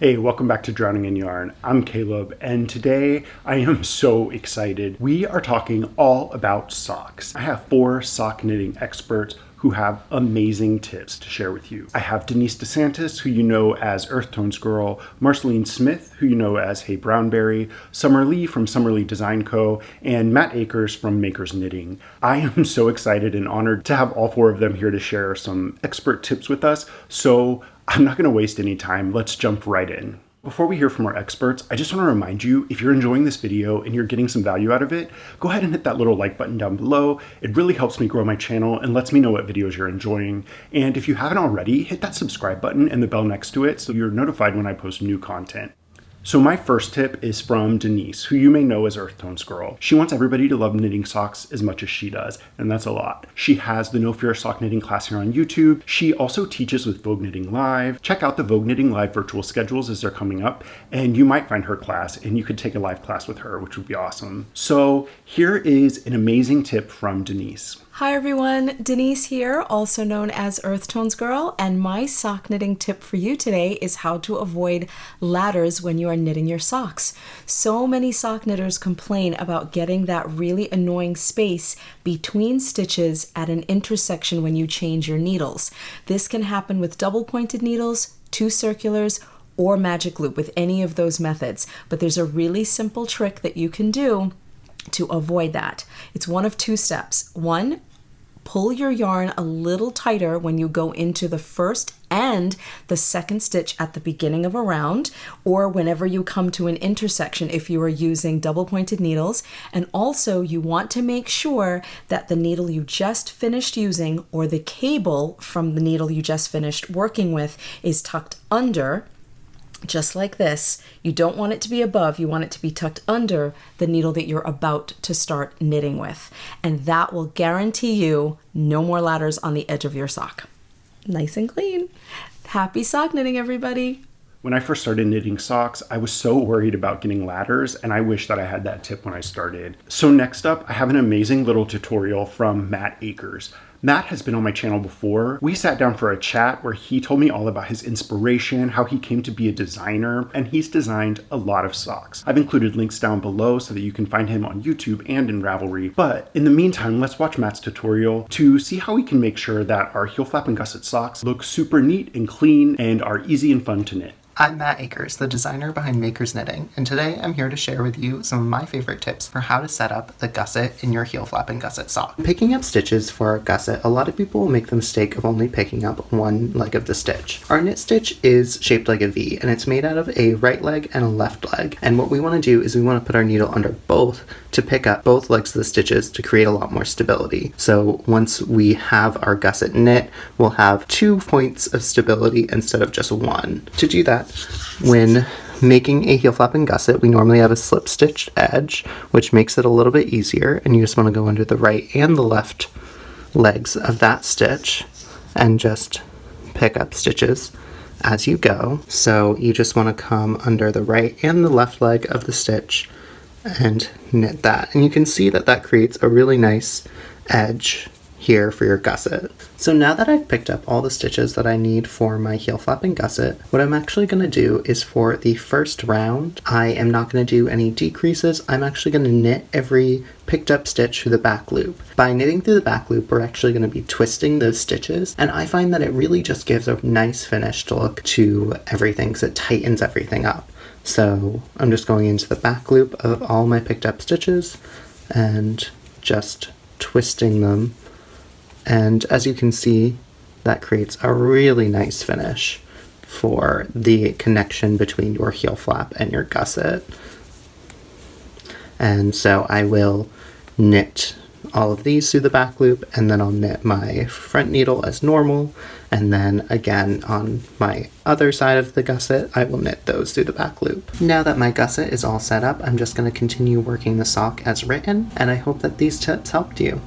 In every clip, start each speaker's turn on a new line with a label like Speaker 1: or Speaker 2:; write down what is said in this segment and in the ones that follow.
Speaker 1: Hey, welcome back to Drowning in Yarn. I'm Caleb, and today I am so excited. We are talking all about socks. I have 4 sock knitting experts who have amazing tips to share with you. I have Denise DeSantis, who you know as Earth Tones Girl, Marceline Smith, who you know as Hey Brownberry, Summer Lee from Summer Lee Design Co., and Matt Akers from Makers Knitting. I am so excited and honored to have all 4 of them here to share some expert tips with us, so I'm not going to waste any time. Let's jump right in. Before we hear from our experts, I just want to remind you, if you're enjoying this video and you're getting some value out of it, go ahead and hit that little like button down below. It really helps me grow my channel and lets me know what videos you're enjoying. And if you haven't already, hit that subscribe button and the bell next to it so you're notified when I post new content. So my first tip is from Denise, who you may know as Earth Tones Girl. She wants everybody to love knitting socks as much as she does, and that's a lot. She has the No Fear Sock Knitting class here on YouTube. She also teaches with Vogue Knitting Live. Check out the Vogue Knitting Live virtual schedules as they're coming up, and you might find her class, and you could take a live class with her, which would be awesome. So here is an amazing tip from Denise.
Speaker 2: Hi everyone, Denise here, also known as Earth Tones Girl, and my sock knitting tip for you today is how to avoid ladders when you are knitting your socks. So many sock knitters complain about getting that really annoying space between stitches at an intersection when you change your needles. This can happen with double pointed needles, 2 circulars, or magic loop with any of those methods, but there's a really simple trick that you can do to avoid that. It's one of 2 steps. 1, pull your yarn a little tighter when you go into the first and the second stitch at the beginning of a round, or whenever you come to an intersection if you are using double pointed needles. And also you want to make sure that the needle you just finished using or the cable from the needle you just finished working with is tucked under, just like this. You don't want it to be above, you want it to be tucked under the needle that you're about to start knitting with. And that will guarantee you no more ladders on the edge of your sock. Nice and clean. Happy sock knitting, everybody.
Speaker 1: When I first started knitting socks, I was so worried about getting ladders, and I wish that I had that tip when I started. So next up, I have an amazing little tutorial from Matt Akers. Matt has been on my channel before. We sat down for a chat where he told me all about his inspiration, how he came to be a designer, and he's designed a lot of socks. I've included links down below so that you can find him on YouTube and in Ravelry. But in the meantime, let's watch Matt's tutorial to see how we can make sure that our heel flap and gusset socks look super neat and clean and are easy and fun to knit.
Speaker 3: I'm Matt Akers, the designer behind Makers Knitting, and today I'm here to share with you some of my favorite tips for how to set up the gusset in your heel flap and gusset sock. Picking up stitches for a gusset, a lot of people will make the mistake of only picking up one leg of the stitch. Our knit stitch is shaped like a V, and it's made out of a right leg and a left leg, and what we want to do is we want to put our needle under both to pick up both legs of the stitches to create a lot more stability. So once we have our gusset knit, we'll have 2 points of stability instead of just 1. To do that, when making a heel flap and gusset, we normally have a slip stitched edge, which makes it a little bit easier, and you just want to go under the right and the left legs of that stitch and just pick up stitches as you go. So you just want to come under the right and the left leg of the stitch and knit that, and you can see that that creates a really nice edge here for your gusset. So now that I've picked up all the stitches that I need for my heel flap and gusset, what I'm actually going to do is for the first round, I am not going to do any decreases. I'm actually going to knit every picked up stitch through the back loop. By knitting through the back loop, we're actually going to be twisting those stitches, and I find that it really just gives a nice finished look to everything because it tightens everything up. So I'm just going into the back loop of all my picked up stitches and just twisting them. And as you can see, that creates a really nice finish for the connection between your heel flap and your gusset. And so I will knit all of these through the back loop, and then I'll knit my front needle as normal, and then again on my other side of the gusset I will knit those through the back loop. Now that my gusset is all set up, I'm just going to continue working the sock as written, and I hope that these tips helped you.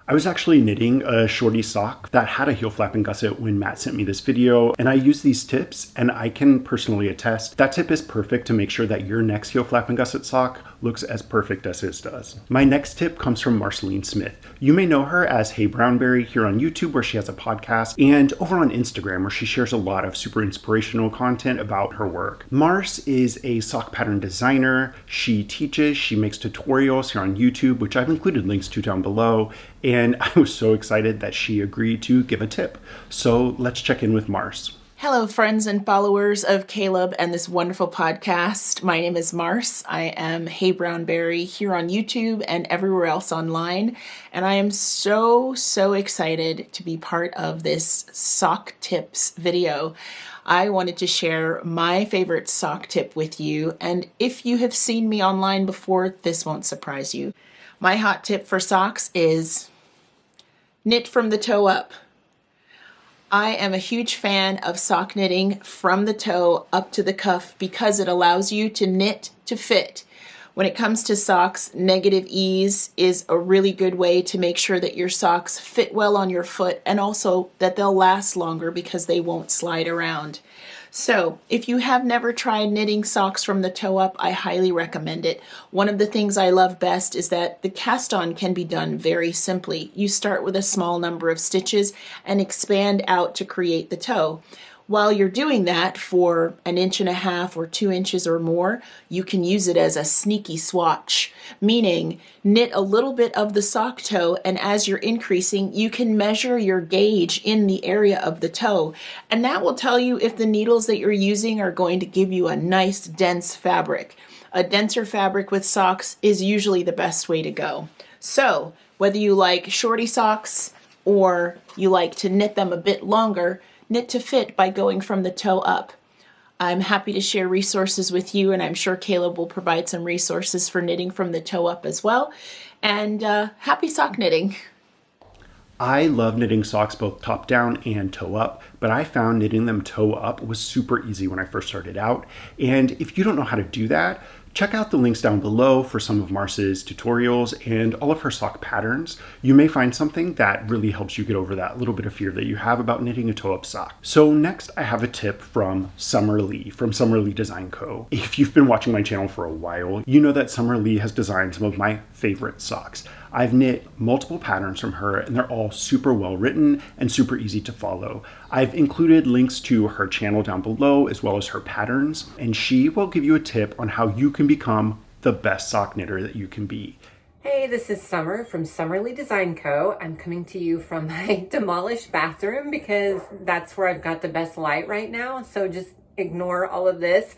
Speaker 1: I was actually knitting a shorty sock that had a heel flap and gusset when Matt sent me this video, and I used these tips, and I can personally attest that tip is perfect to make sure that your next heel flap and gusset sock looks as perfect as his does. My next tip comes from Marceline Smith. You may know her as Hey Brownberry here on YouTube, where she has a podcast, and over on Instagram, where she shares a lot of super inspirational content about her work. Mars is a sock pattern designer. She teaches, she makes tutorials here on YouTube, which I've included links to down below, and I was so excited that she agreed to give a tip. So let's check in with Mars.
Speaker 4: Hello, friends and followers of Caleb and this wonderful podcast. My name is Mars. I am Hey Brownberry here on YouTube and everywhere else online. And I am so excited to be part of this sock tips video. I wanted to share my favorite sock tip with you. And if you have seen me online before, this won't surprise you. My hot tip for socks is knit from the toe up. I am a huge fan of sock knitting from the toe up to the cuff because it allows you to knit to fit. When it comes to socks, negative ease is a really good way to make sure that your socks fit well on your foot and also that they'll last longer because they won't slide around. So if you have never tried knitting socks from the toe up, I highly recommend it. One of the things I love best is that the cast on can be done very simply. You start with a small number of stitches and expand out to create the toe. While you're doing that for 1.5 inches or 2 inches or more, you can use it as a sneaky swatch, meaning knit a little bit of the sock toe, and as you're increasing, you can measure your gauge in the area of the toe, and that will tell you if the needles that you're using are going to give you a nice dense fabric. A denser fabric with socks is usually the best way to go. So whether you like shorty socks or you like to knit them a bit longer, knit to fit by going from the toe up. I'm happy to share resources with you, and I'm sure Caleb will provide some resources for knitting from the toe up as well. And happy sock knitting.
Speaker 1: I love knitting socks both top down and toe up, but I found knitting them toe up was super easy when I first started out. And if you don't know how to do that, check out the links down below for some of Mars's tutorials and all of her sock patterns. You may find something that really helps you get over that little bit of fear that you have about knitting a toe-up sock. So next I have a tip from Summer Lee from Summer Lee Design Co. If you've been watching my channel for a while, you know that Summer Lee has designed some of my favorite socks. I've knit multiple patterns from her and they're all super well written and super easy to follow. I've included links to her channel down below as well as her patterns, and she will give you a tip on how you can become the best sock knitter that you can be.
Speaker 5: Hey, this is Summer from Summerly Design Co. I'm coming to you from my demolished bathroom because that's where I've got the best light right now, so just ignore all of this.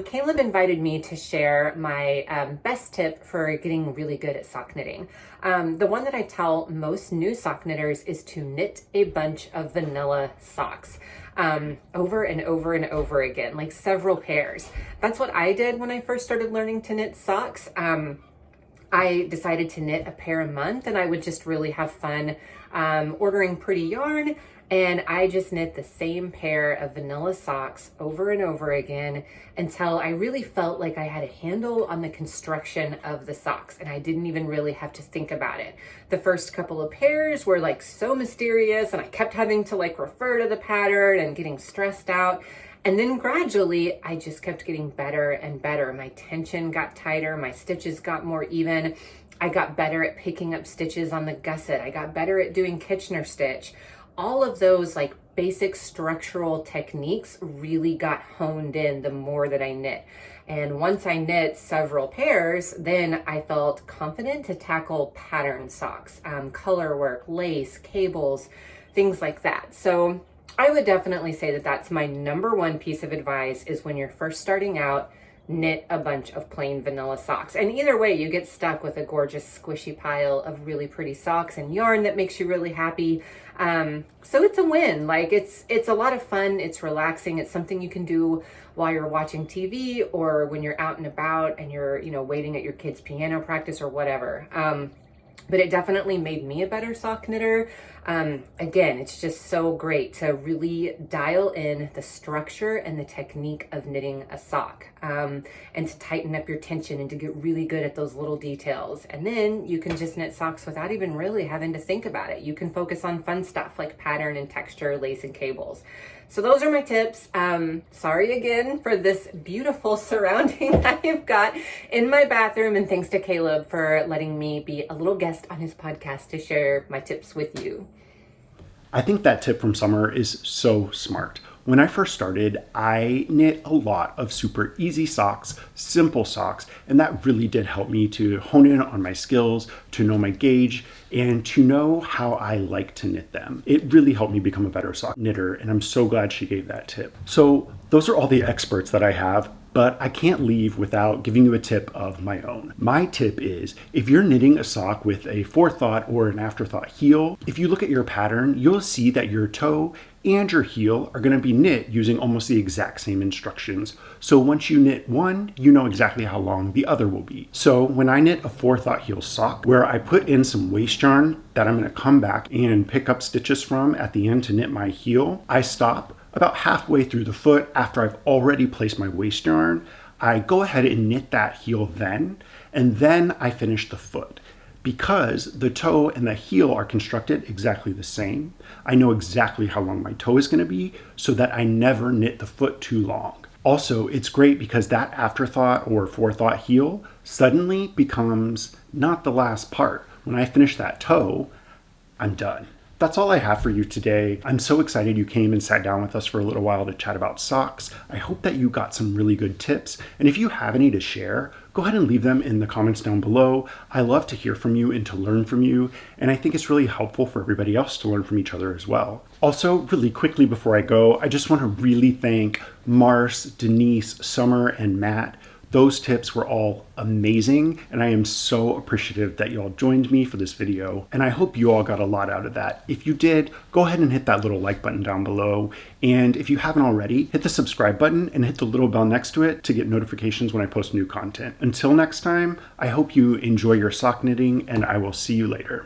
Speaker 5: Caleb invited me to share my best tip for getting really good at sock knitting. The one that I tell most new sock knitters is to knit a bunch of vanilla socks over and over and over again, like several pairs. That's what I did when I first started learning to knit socks. I decided to knit a pair a month, and I would just really have fun ordering pretty yarn. And I just knit the same pair of vanilla socks over and over again until I really felt like I had a handle on the construction of the socks and I didn't even really have to think about it. The first couple of pairs were like so mysterious and I kept having to like refer to the pattern and getting stressed out. And then gradually I just kept getting better and better. My tension got tighter, my stitches got more even. I got better at picking up stitches on the gusset. I got better at doing Kitchener stitch. All of those like basic structural techniques really got honed in the more that I knit. And once I knit several pairs, then I felt confident to tackle pattern socks, color work, lace, cables, things like that. So I would definitely say that that's my number one piece of advice is when you're first starting out, knit a bunch of plain vanilla socks. And either way, you get stuck with a gorgeous squishy pile of really pretty socks and yarn that makes you really happy. So it's a win. Like it's a lot of fun. It's relaxing. It's something you can do while you're watching TV or when you're out and about and you're, waiting at your kid's piano practice or whatever. But it definitely made me a better sock knitter. Again, it's just so great to really dial in the structure and the technique of knitting a sock, and to tighten up your tension and to get really good at those little details. And then you can just knit socks without even really having to think about it. You can focus on fun stuff like pattern and texture, lace and cables. So those are my tips. Sorry again for this beautiful surrounding I've got in my bathroom, and thanks to Caleb for letting me be a little guest on his podcast to share my tips with you.
Speaker 1: I think that tip from Summer is so smart. When I first started, I knit a lot of super easy socks, simple socks, and that really did help me to hone in on my skills, to know my gauge, and to know how I like to knit them. It really helped me become a better sock knitter, and I'm so glad she gave that tip. So those are all the experts that I have, but I can't leave without giving you a tip of my own. My tip is, if you're knitting a sock with a forethought or an afterthought heel, if you look at your pattern, you'll see that your toe and your heel are going to be knit using almost the exact same instructions. So once you knit one, you know exactly how long the other will be. So when I knit a forethought heel sock, where I put in some waste yarn that I'm going to come back and pick up stitches from at the end to knit my heel, I stop about halfway through the foot after I've already placed my waste yarn. I go ahead and knit that heel then, and then I finish the foot. Because the toe and the heel are constructed exactly the same, I know exactly how long my toe is going to be so that I never knit the foot too long. Also, it's great because that afterthought or forethought heel suddenly becomes not the last part. When I finish that toe, I'm done. That's all I have for you today. I'm so excited you came and sat down with us for a little while to chat about socks. I hope that you got some really good tips. And if you have any to share, go ahead and leave them in the comments down below. I love to hear from you and to learn from you. And I think it's really helpful for everybody else to learn from each other as well. Also, really quickly before I go, I just want to really thank Mars, Denise, Summer, and Matt. Those tips were all amazing, and I am so appreciative that y'all joined me for this video, and I hope you all got a lot out of that. If you did, go ahead and hit that little like button down below, and if you haven't already, hit the subscribe button and hit the little bell next to it to get notifications when I post new content. Until next time, I hope you enjoy your sock knitting, and I will see you later.